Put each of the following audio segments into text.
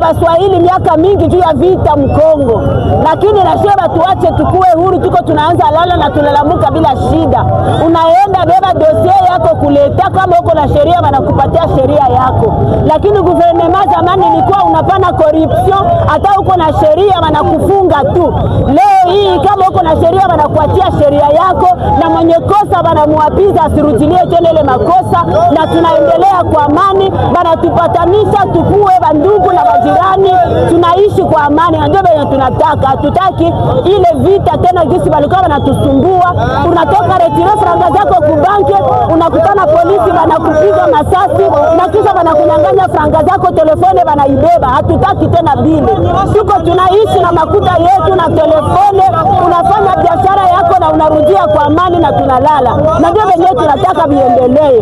Baswahili miaka mingi juu ya vita Mkongo, lakini na sheba tuache tukue huru, tuko tunaanza lala na tunalamuka bila shida. Unaenda beba dossier yako kuleta, kama uko na sheria wanakupatia sheria yako, lakini gouvernement zamani ilikuwa unapana corruption, hata uko na sheria wanakufunga tu. Leo hii kama uko na sheria wanakuatia sheria yako, na mwenye kosa wanamuapiza asirudilie tena ile makosa, na tunaendelea kwa amani, banatupatanisha tukue bandugu na majirani, tunaishi kwa amani. Ndio bado tunataka, hatutaki ile vita tena gisi walikuwa wanatusumbua. Unatoka retire franga zako ku banki, unakutana polisi wanakupiga masasi na kisha wanakunyang'anya franga zako, telefone wanaibeba. Hatutaki tena bile. Tuko tunaishi na makuta yetu na telefone, unafanya biashara yako na unarudia kwa amani na tunalala. Na ndio bado tunataka biendelee.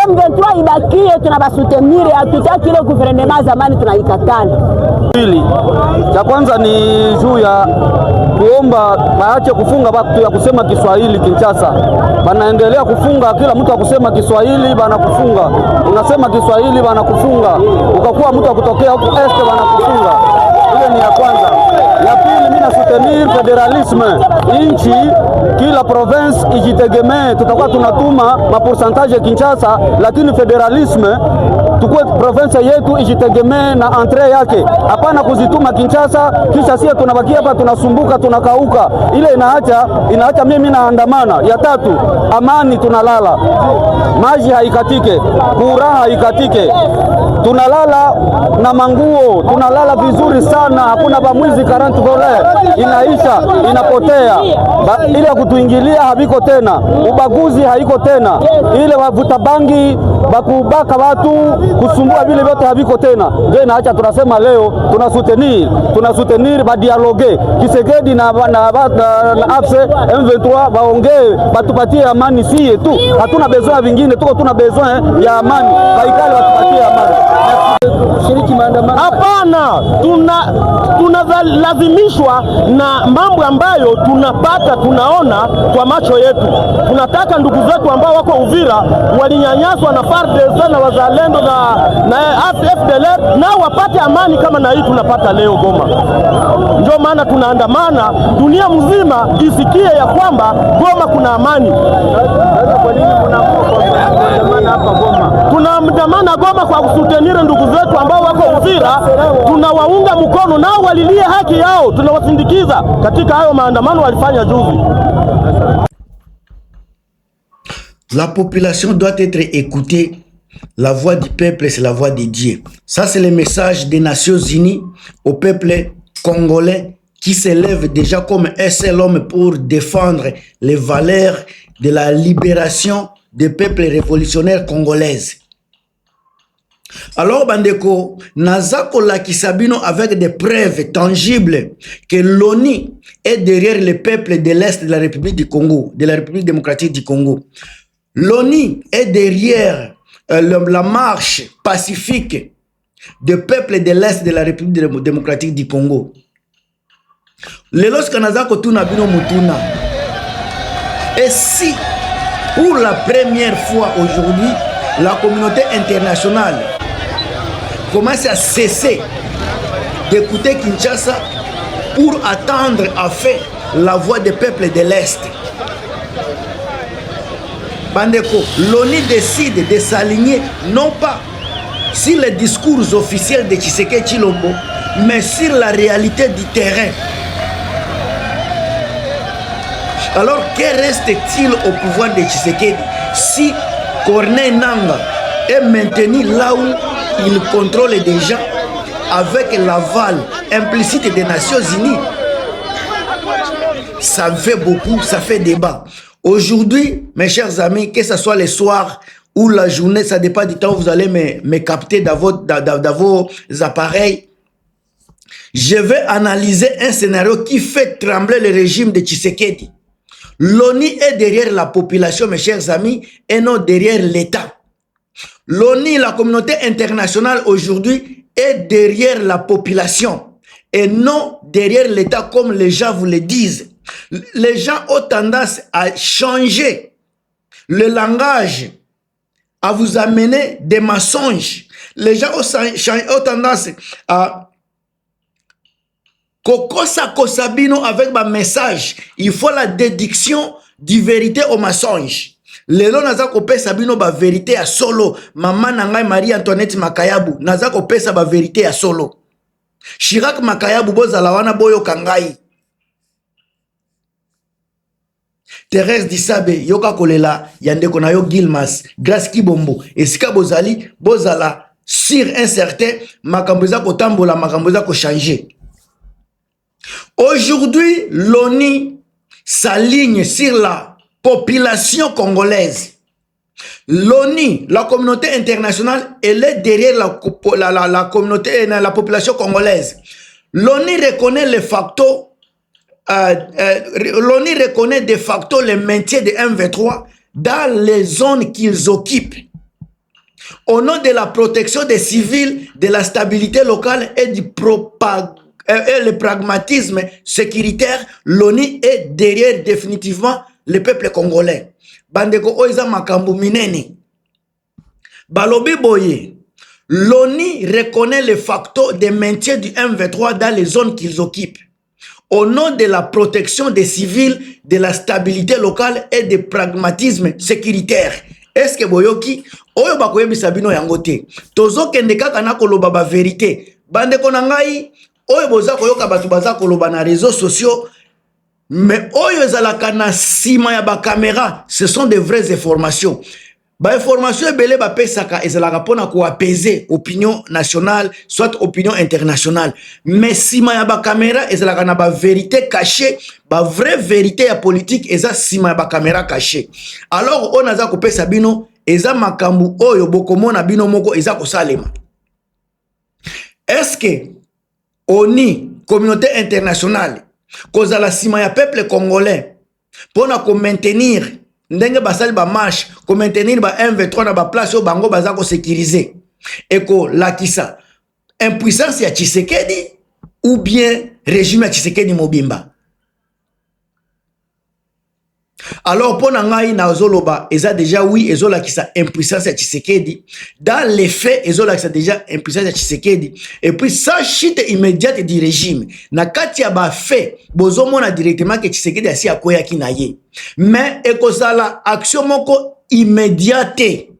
M23 ibakie, tunabasutenire, hatutaki ile gouvernement zamani tunaikatana. Pili, cha kwanza ni juu ya kuomba waache kufunga watu ya kusema Kiswahili Kinshasa. Banaendelea kufunga kila mtu akusema Kiswahili, banakufunga. Unasema Kiswahili banakufunga. Ukakuwa mtu akutokea huko este banakufunga. Ile ni ya kwanza. Ya pili, mimi na soutenir federalisme. Inchi kila province ijitegemee, tutakuwa tunatuma maporcentage Kinshasa, lakini federalisme tukue province yetu ijitegemee na entrée yake. Hapana kuzituma Kinshasa kisha sisi tunabakia hapa tunasumbuka tunakauka. Ile inaacha mimi naandamana. Ya tatu, amani tunalala. Maji haikatike, kura haikatike. Tunalala na manguo, tunalala vizuri sana, hakuna bamwizi 40 dollars inaisha, inapotea. Ile kutuingilia habiko tena, ubaguzi haiko tena, ile wavuta bangi, bakubaka watu, kusumbua vile vyote habiko tena. Ndio inaacha tunasema leo tunasoutenir ba dialogue Tshisekedi na AFC M23 baongee, batupatie amani sie tu. Hatuna besoin vingine, tuko tuna besoin ya amani. Baikali batupatie amani. Shiriki maandamano. Hapana, tunalazimishwa na mambo ambayo tunapata tunaona kwa macho yetu. Tunataka ndugu zetu ambao wako Uvira walinyanyaswa na FARDC na wazalendo na FDLR nao wapate amani kama na hii tunapata leo Goma. Ndio maana tunaandamana, dunia mzima isikie ya kwamba Goma kuna amani. Kwa nini mnaandamana hapa Goma? Tunaandamana Goma kwa kusutenire ndugu zetu ambao wako Uvira, tunawaunga mkono nao walilie haki yao, tunawasindikiza katika hayo maandamano walifanya juzi. La population doit être écoutée. La voix du peuple, c'est la voix de Dieu. Ça, c'est le message des Nations Unies au peuple congolais qui s'élève déjà comme un seul homme pour défendre les valeurs de la libération des peuples révolutionnaires congolaises. Alors, Bandeko, Nazako Lakisabino avec des preuves tangibles que l'ONU est derrière le peuple de l'Est de la République du Congo, de la République démocratique du Congo. L'ONU est derrière la marche pacifique des peuples de l'Est de la République démocratique du Congo. Lelos Kanazako Tunabino Mutuna. Et si, pour la première fois aujourd'hui, la communauté internationale commence à cesser d'écouter Kinshasa pour attendre à fait la voix des peuples de l'Est. Bandeko, l'ONU décide de s'aligner non pas sur les discours officiels de Tshisekedi Tshilombo, mais sur la réalité du terrain. Alors, que reste-t-il au pouvoir de Tshisekedi si Corneille Nangaa est maintenu là où il contrôle déjà avec l'aval implicite des Nations Unies? Ça fait beaucoup, ça fait débat. Aujourd'hui, mes chers amis, que ce soit le soir ou la journée, ça dépend du temps où vous allez me capter dans vos appareils, je vais analyser un scénario qui fait trembler le régime de Tshisekedi. L'ONU est derrière la population, mes chers amis, et non derrière l'État. L'ONU, la communauté internationale aujourd'hui, est derrière la population et non derrière l'État comme les gens vous le disent. Les gens ont tendance à changer le langage, à vous amener des mensonges. Les gens ont tendance à Kokosa Kosabino avec ma message. Il faut la déduction du vérité au mensonge. Lelo naza kopesa bino ba vérité à solo. Maman nangai Marie-Antoinette Makayabu naza kopesa ba vérité à solo. Chirac Makayabu bozala wana boyo kangai. Thérèse Dissabe yoka kolela yandeko na yo Gilmas Grace Kibombo esika bozali bozala sur un certain makambo za kotambola makambo za ko changer. Aujourd'hui, l'ONU s'aligne sur la population congolaise. L'ONU, la communauté internationale, elle est derrière la communauté, la population congolaise. L'ONU reconnaît les facto, l'ONU reconnaît de facto le maintien de M23 dans les zones qu'ils occupent. Au nom de la protection des civils, de la stabilité locale et du le pragmatisme sécuritaire, l'ONU est derrière définitivement le peuple congolais. Bandeko oiza makambu minene. Balobi boye. L'ONU reconnaît le facteur de maintien du M23 dans les zones qu'ils occupent. Au nom de la protection des civils, de la stabilité locale et du pragmatisme sécuritaire. Est-ce que boyoki oyo bakoyebisa bino yango te? Tozo kende kaka na koloba ba vérité. Bandeko na ngai oyo boza koyoka batu baza koloba na réseaux sociaux, mais oyo ezalaka na sima ya ba caméra, ce sont de vraies informations. Ba information ebele ba pesaka ezalaka pona ko apaiser opinion nationale soit opinion internationale, mais sima ya ba caméra ezalaka na ba vérité cachée, ba vraie vérité ya politique eza sima ya ba caméra cachée. Alors on aza ko pesa bino eza makambu oyo bokomona bino moko eza ko salema. Est-ce que ONU, communauté internationale, cause la sima ya peuple congolais, pour nous maintenir, ndenge basali ba marche, pour maintenir ba M23 na ba place au bango baza ko sécuriser, et ko lakisa, impuissance ya Tshisekedi, ou bien régime ya Tshisekedi Mobimba. Alors, pour ngai na zoloba, eza déjà oui, ezola qui sa impuissance à Tshisekedi. Dans les faits, ezola qui sa déjà impuissance à Tshisekedi. Et puis, sa chute immédiate du régime. Na kati ya ba fait, bozomo na directement que Tshisekedi asi akoya ki na ye. Mais, ekozala action moko immédiate.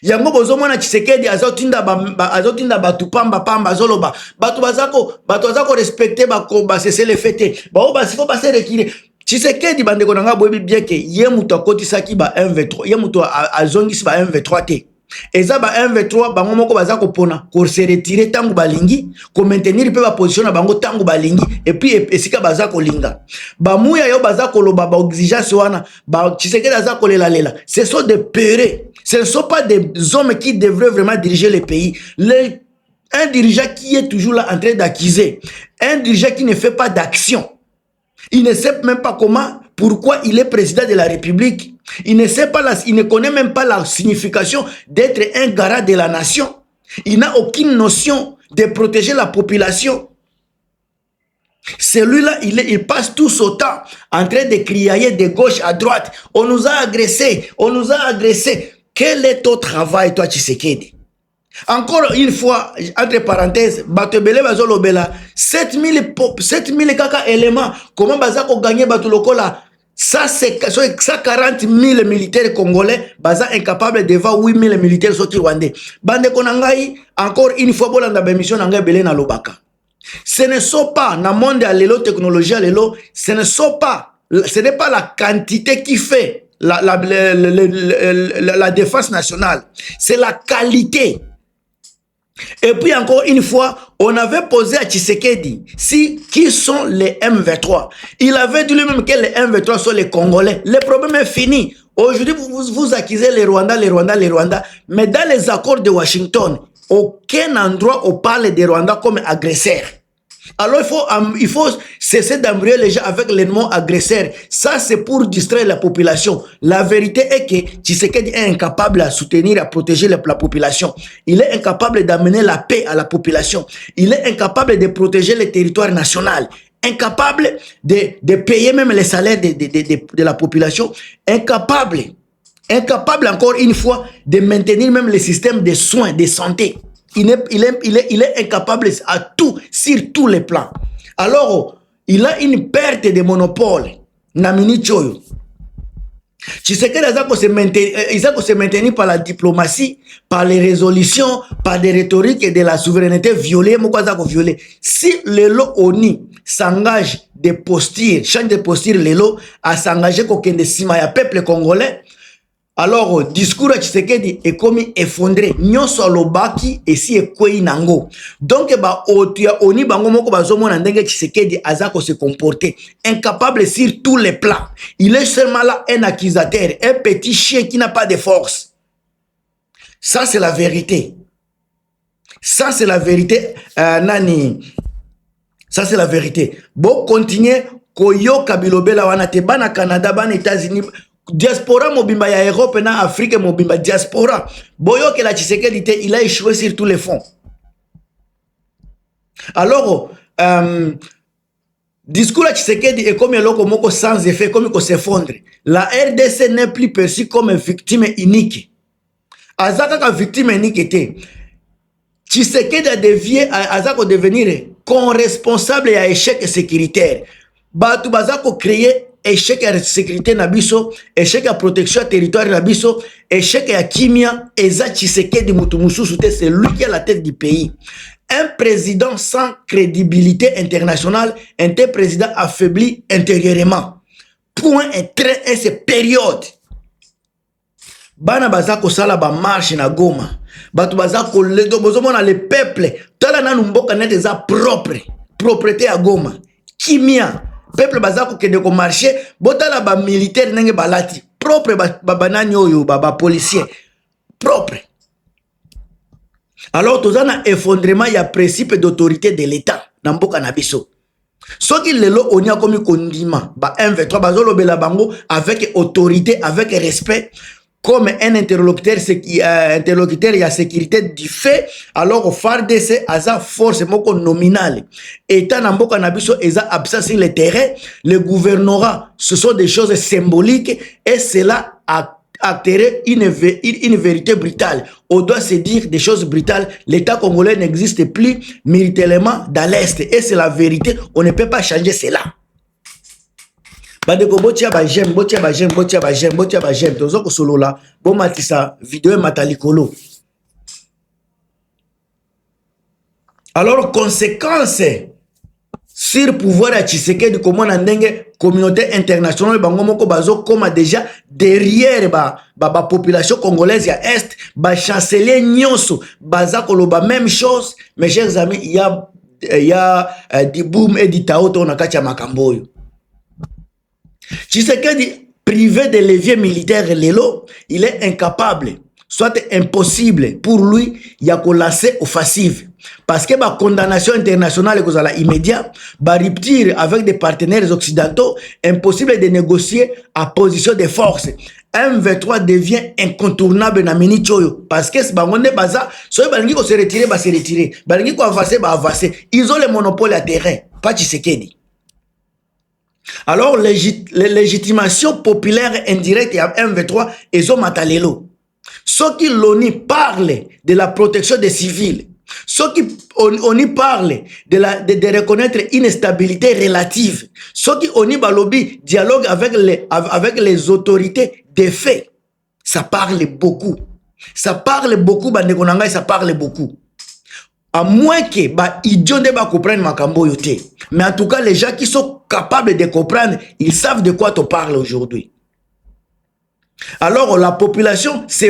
Yango bozomo na Tshisekedi azotinda batu pamba zoloba. Batu bazako respecter ba cesser les fêtes. Ba o sifo ba se rekiler. Tshisekedi bandeko nanga boyebi bien que ye muto akotisaki ba M23, ye muto azongisi ba M23 te. Eza ba M23 bango moko baza kopona ko se retirer tangu balingi, ko maintenir pe ba position na bango tangu balingi et puis esika baza kolinga. Ba muya yo baza koloba ba exigence wana, ba Tshisekedi aza kolela lela. Ce sont des pérés. Ce ne sont pas des hommes qui devraient vraiment diriger le pays. Un dirigeant qui est toujours là en train d'accuser, un dirigeant qui ne fait pas d'action. Il ne sait même pas comment, pourquoi il est président de la République. Il ne connaît même pas la signification d'être un garant de la nation. Il n'a aucune notion de protéger la population. Celui-là, il passe tout son temps en train de crier de gauche à droite. On nous a agressés, on nous a agressés. Quel est ton travail, toi, Tshisekedi? Encore une fois, entre parenthèses, Batebele Bazolobela, 7000 kaka éléments. Comment Bazako gagner Batulokola? Ça, c'est 140 000 militaires congolais, Baza incapable devant 8 000 militaires sortis rwandais. Bande Konangai, encore une fois, Bolanda Bemission Nangai Belé na Lobaka. Ce ne sont pas, dans le monde de l'élo, technologie à l'élo, ce n'est pas la quantité qui fait la défense nationale. C'est la qualité. Et puis encore une fois, on avait posé à Tshisekedi qui sont les M23. Il avait dit lui-même que les M23 sont les Congolais. Le problème est fini. Aujourd'hui, vous accusez les Rwandais, mais dans les accords de Washington, aucun endroit on parle des Rwandais comme agresseurs. Alors il faut cesser d'embrouiller les gens avec le mot agresseur. Ça c'est pour distraire la population. La vérité est que Tshisekedi est incapable à soutenir, à protéger la population. Il est incapable d'amener la paix à la population. Il est incapable de protéger le territoire national. Incapable de payer même les salaires de la population. Incapable encore une fois de maintenir même le système de soins, de santé. Il est incapable à tout, sur tous les plans. Alors, il a une perte de monopole. Namini Choyo. Tshisekedi il a se maintenir par la diplomatie, par les résolutions, par des rhétoriques et de la souveraineté violée. Si le lot ONI s'engage de posture, change de posture le lot à s'engager comme des sima ya peuple congolais, alors discours à Tshisekedi est comme effondré. Nyonso lobaki et si ekwe nango. Donc ba otia oni bango moko bazomo na ndenge Tshisekedi azako se comporter, incapable sur tous les plans. Il est seulement là un accusateur, un petit chien qui n'a pas de force. Ça c'est la vérité. Ça c'est la vérité nani. Ça c'est la vérité. Bon continuer koyoka bilobela wana te bana Canada bana États-Unis diaspora mobimba ya Europe na Afrique mobimba diaspora boyo que la Tshisekedi il a échoué sur tous les fonds. Alors discours la Tshisekedi est comme loko moko sans effet, comme il s'effondre. La RDC n'est plus perçue comme victime unique. Azaka ka victime unique était. Tshisekedi a dévié azako devenir co-responsable à échec sécuritaire. Batu bazako créer échec à sécurité nabiso, échec à protection à territoire nabiso, échec à kimia, eza Tshisekedi mutumususu, c'est lui qui a la tête du pays. Un président sans crédibilité internationale, un tel président affaibli intérieurement. Point et trait et cette période. Bana bazako sala ba marche na Goma. Batu bazako bozomona le peuple. Tala na numboka net eza propre. Propreté à Goma. Kimia. Peuple bazako kende ko marché, botala ba militaire nenge balati propre ba banani oyo ba policier propre. Alors tozana effondrement ya principe d'autorité de l'État na mboka na biso. Soki lelo onia komi kondima ba M23 bazolo bela bango avec autorité, avec respect comme un interlocuteur y a sécurité du fait, alors au FARDC aza force moko nominale. État namboka nabiso eza absent sur le terrain, le gouvernorat, ce sont des choses symboliques et cela a acté une vérité brutale. On doit se dire des choses brutales. L'État congolais n'existe plus militairement dans l'Est et c'est la vérité. On ne peut pas changer cela. Badeko botia ba j'aime, botia ba j'aime, botia ba j'aime, botia ba j'aime. Tozo ko solo la, bon matisa vidéo matalikolo. Alors conséquence sur pouvoir à Tshisekedi comment na ndenge communauté internationale bango moko bazo koma déjà derrière ba population congolaise ya est, ba chancelier nyonso baza koloba même chose. Mes chers amis, il y a du boom et du taoto na kati ya makamboyo. Tshisekedi, privé de levier militaire lelo, il est incapable, soit impossible pour lui, il y a qu'on lancer offensive. Parce que la condamnation internationale est immédiate, la rupture avec des partenaires occidentaux, impossible de négocier à position de force. M23 devient incontournable na mini choyo. Parce que si bangonde baza, so balingi ko se retirer, ba se retirer. Balingi ko avancer, ba avancer. Ils ont le monopole à terrain, pas Tshisekedi. Alors, les légitimations populaires indirectes à M23 et Zomatalelo. Ceux qui l'ONU parlent de la protection des civils, ceux qui ONU parlent de reconnaître une stabilité relative, ceux qui ONU balobi dialogue avec les autorités des faits, ça parle beaucoup. Ça parle beaucoup, ça parle beaucoup. À moins que bah idiots ne comprennent makambo yote. Mais en tout cas, les gens qui sont capables de comprendre, ils savent de quoi tu parles aujourd'hui. Alors la population se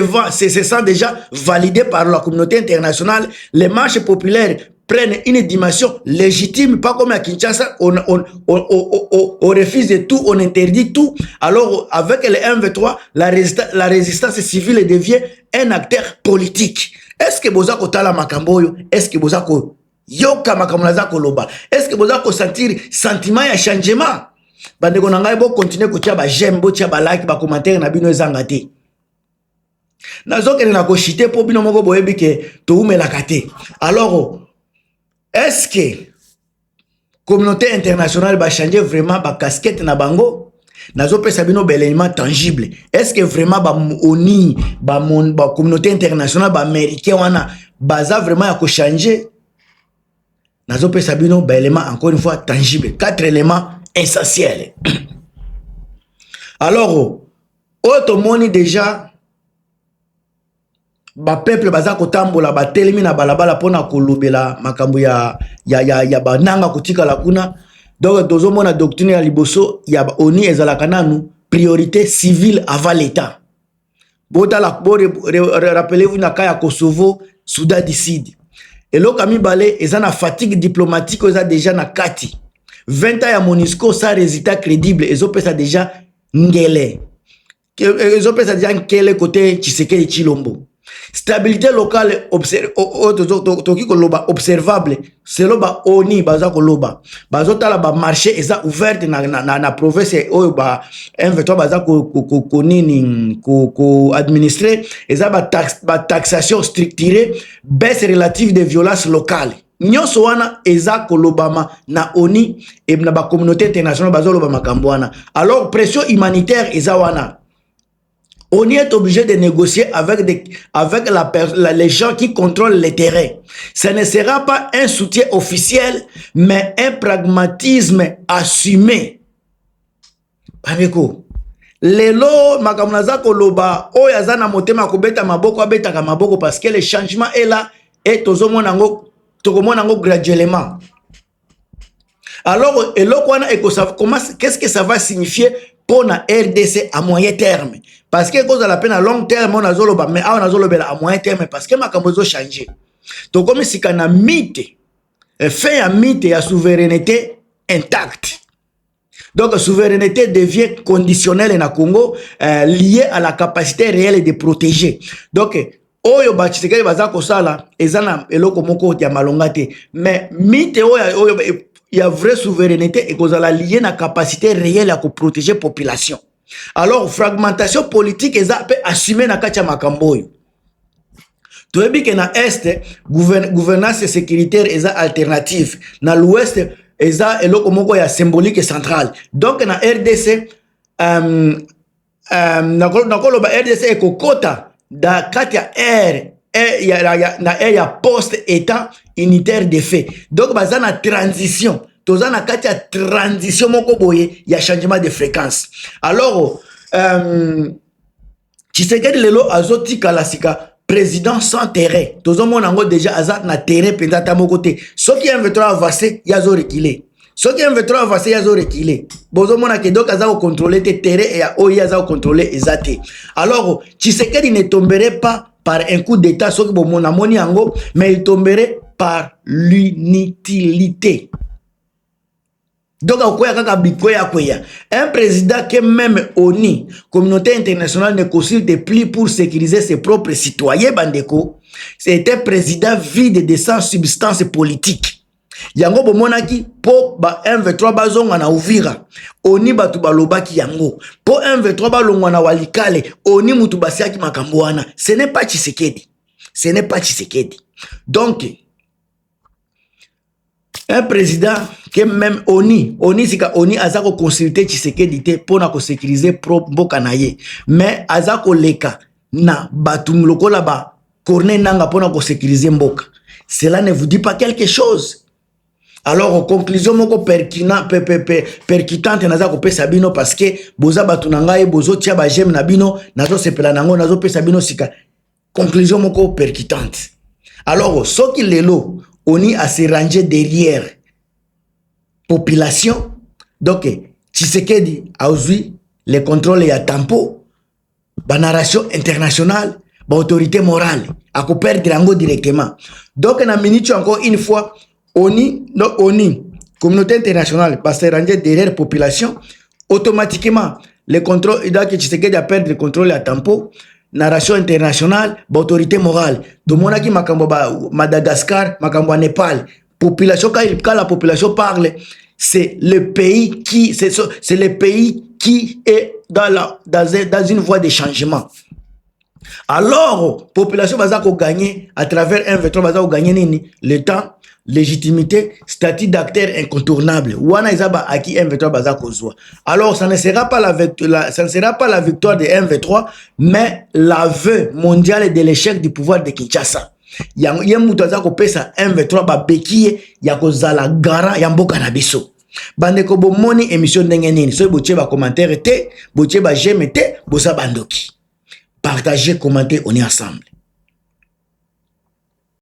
sent déjà validée par la communauté internationale. Les marches populaires prennent une dimension légitime, pas comme à Kinshasa, on refuse de tout, on interdit tout. Alors avec les M23, la résistance civile devient un acteur politique. Est-ce que vous avez la makamboyo? Est-ce que vous avez yoka makamulaza koloba? Est-ce que vous avez sentir sentiment ya changement? Bande ko nangai bo continuer ko tia ba j'aime, bo tia ba like, ba commentaire na bino ezanga te. Nazo kene na ko chiter po bino moko boyebi ke to umela kate. Alors est-ce que communauté internationale va changer vraiment ba casquette na bango? Nazo pesa bino l'élément tangible. Est-ce que vraiment ba ONU, ba communauté internationale, ba américain wana baza vraiment ya ko changer nazo pesa bino ba élément encore une fois tangible 4 éléments essentiels. Alors automoni déjà ba peuple baza kotambola ba telemi na balabala pona kolobela makambo ya bananga kutika la kuna. Donc tozo mona doctrine ya liboso ya ONI ezalaka nanu priorité civile avant l'état. Bota la rappelez-vous na kaya Kosovo, Soudan du Sud. Et lo kami balé ezana fatigue diplomatique eza déjà na kati. 20 ans ya MONUSCO sans résultat crédible ezo pesa déjà ngele. Ezo pesa déjà ngele côté Tshisekedi Tshilombo. Stabilité locale observable selon ba ONI baza koloba bazotala ba marché eza ouverte na province oyo ba M23 baza ko nini ko administrer eza ba taxation structurée, baisse relative de violence locale nyonso wana eza kolobama na ONI et na ba communauté internationale bazoloba makambo wana. Alors pression humanitaire eza wana. On est obligé de négocier avec les gens qui contrôlent les terrains. Ce ne sera pas un soutien officiel, mais un pragmatisme assumé. Pameko. Lelo makamunaza koloba oyazana motema kobeta maboko abeta ka maboko parce que le changement est là et tozomona ngo graduellement. Alors qu'est-ce que ça va signifier pour la RDC à moyen terme? Parce que cause de la peine à long terme, on a zoloba, mais on a zoloba à moyen terme parce que ma kamozo changé. Donc comme si qu'on a mythe, fait un mythe et la souveraineté intacte. Donc la souveraineté devient conditionnelle na Congo, liée à la capacité réelle de protéger. Donc oyo ba Tshisekedi baza kosala ezana eloko moko ya malongate, mais mythe oyo il y a vraie souveraineté et kozala liée na capacité réelle à protéger population. Alors fragmentation politique eza peut assumer na kacha makamboyo. Toyebi ke na est gouvernance sécuritaire eza alternative, na l'ouest eza eloko moko ya symbolique centrale. Donc na RDC nakoloba RDC ekokota da kati ya ya post état unitaire de fait. Donc baza na transition. Toza na kati ya transition moko boye ya changement de fréquence. Alors Tshisekedi lelo azoti kalasika président sans terrain. Tozo mona ngo déjà azat na terrain pendata moko te. Soki M23 avancé yazo reculer. Soki M23 avancé yazo reculer. Bozo mona ke donc azako contrôler te terrain et oya azako contrôler ezate. Alors Tshisekedi ne tomberait pas par un coup d'état soki bo mona moni yango, mais il tomberait par l'inutilité. Donc, un président que même ONU, communauté internationale, ne consulte plus pour sécuriser ses propres citoyens, Bandeko, c'est un président vide de sans substance politique. Yango bomonaki po ba M23 bazonga na Uvira, ONU batu balobaki yango. Po M23 balongwa na Walikale, ONU mutu basiaki makambo wana. Ce n'est pas Tshisekedi. Ce n'est pas Tshisekedi. Donc, un président que même ONU sika ONU azako consulter Tshisekedi te pona ko sécuriser propre mboka na ye, mais azako leka na batum lokola ba corner nanga pona ko sécuriser mboka. Cela ne vous dit pas quelque chose? Alors en conclusion moko percutante naza ko pesa bino parce que boza batu nanga e bozo tia ba j'aime na bino nazo sepela nango nazo pesa bino sika conclusion moko percutante. Alors soki lelo ONU a se rangé derrière population. Donc, Tshisekedi a aussi le contrôle et à tempo, la narration internationale, l'autorité morale, à perdre en directement. Donc, on a minute encore une fois, ONU, communauté internationale, va se ranger derrière population, automatiquement, le contrôle, il doit que Tshisekedi a perdu le contrôle et à tempo, narration internationale, autorité morale. Donc, on a qui Madagascar, Népal, population, quand la population parle, c'est le pays qui, c'est le pays qui est dans une voie de changement. Alors, population va gagner à travers M23 va gagner le temps, légitimité, statut d'acteur incontournable. Wana izaba aki M23 baza kozwa. Alors ça ne sera pas la victoire de M23, mais l'aveu mondial de l'échec du pouvoir de Kinshasa. ye mutu aza kopesa M23 babekie ya kozala gara ya mboka na biso. Bandeko bomoni émission ndenge nini, soki botie ba commentaire te, botie ba j'aime te, bosa bandoki. Partagez, commentez, on est ensemble.